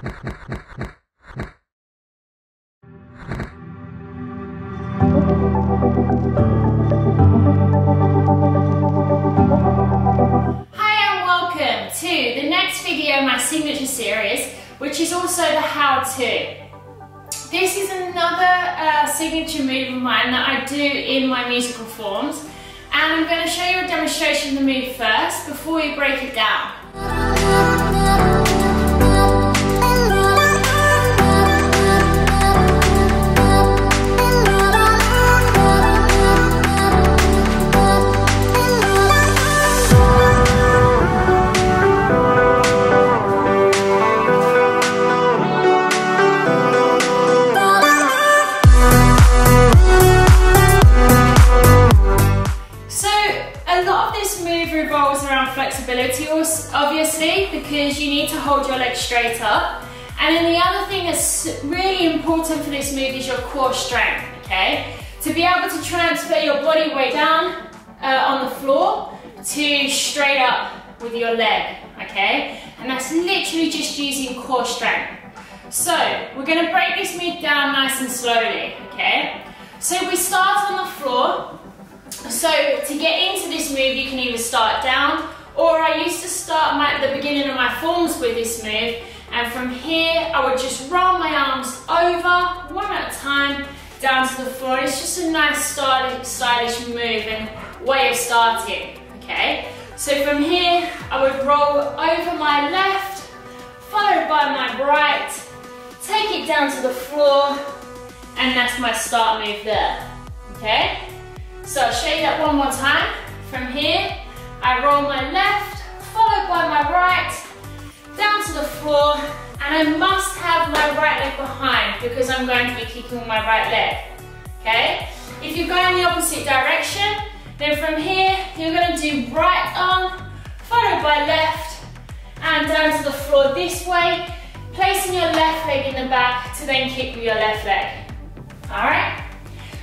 My signature series, which is also the how-to. This is another signature move of mine that I do in my musical forms, and I'm going to show you a demonstration of the move first before we break it down. Flexibility, obviously, because you need to hold your legs straight up. And then the other thing that's really important for this move is your core strength, okay? To be able to transfer your body weight down on the floor to straight up with your leg, okay? And that's literally just using core strength. So we're going to break this move down nice and slowly, okay? So we start on the floor. So to get into this move, you can either start down, or I used to start at the beginning of my forms with this move, and from here I would just roll my arms over, one at a time, down to the floor. It's just a nice stylish move and way of starting, okay? So from here I would roll over my left, followed by my right, take it down to the floor, and that's my start move there, okay? So I'll show you that one more time. From here, I roll my left, followed by my right, down to the floor, and I must have my right leg behind because I'm going to be kicking with my right leg, okay? If you're going the opposite direction, then from here, you're going to do right arm, followed by left, and down to the floor this way, placing your left leg in the back to then kick with your left leg, all right?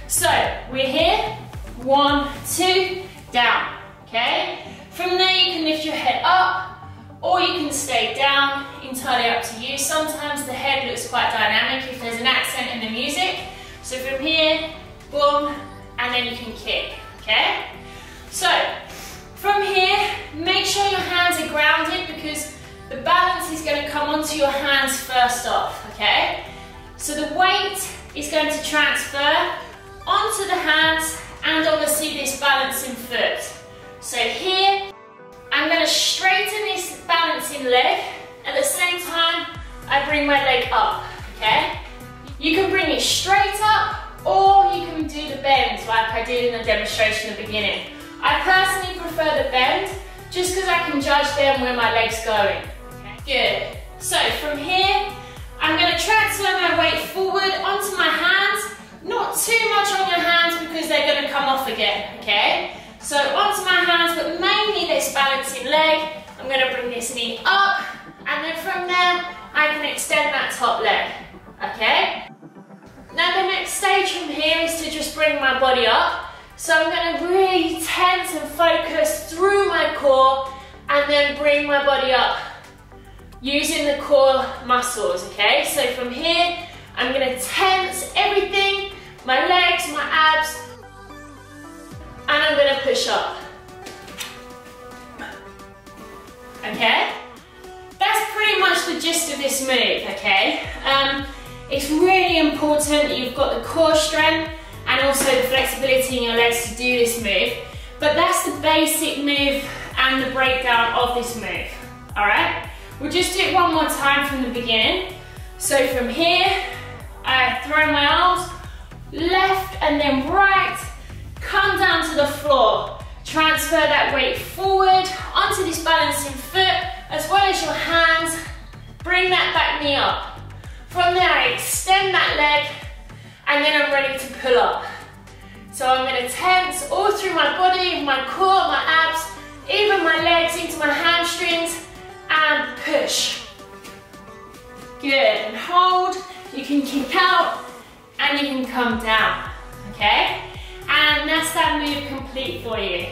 So we're here, 1, 2, down, okay? From there you can lift your head up, or you can stay down, entirely up to you. Sometimes the head looks quite dynamic if there's an accent in the music. So from here, boom, and then you can kick, okay? So from here, make sure your hands are grounded because the balance is going to come onto your hands first off, okay? So the weight is going to transfer onto the hands and obviously this balancing foot. So here, I'm going to straighten this balancing leg. At the same time, I bring my leg up, okay? You can bring it straight up, or you can do the bend like I did in the demonstration at the beginning. I personally prefer the bend, just because I can judge then where my leg's going. Okay. Good. So from here, I'm going to transfer my weight forward onto my hands. Not too much on your hands because they're going to come off again, okay? So onto my hands, but mainly this balancing leg. I'm going to bring this knee up, and then from there, I can extend that top leg, okay? Now the next stage from here is to just bring my body up. So I'm going to really tense and focus through my core, and then bring my body up using the core muscles, okay? So from here, I'm going to tense everything, my legs, my abs, and I'm going to push up. Okay? That's pretty much the gist of this move, okay? It's really important that you've got the core strength and also the flexibility in your legs to do this move. But that's the basic move and the breakdown of this move, alright? We'll just do it one more time from the beginning. So from here, I throw my arms, left and then right, come down to the floor. Transfer that weight forward onto this balancing foot, as well as your hands. Bring that back knee up. From there, I extend that leg, and then I'm ready to pull up. So I'm going to tense all through my body, my core, my abs, even my legs into my hamstrings, and push. Good, and hold. You can kick out, and you can come down, okay? And that's that move complete for you.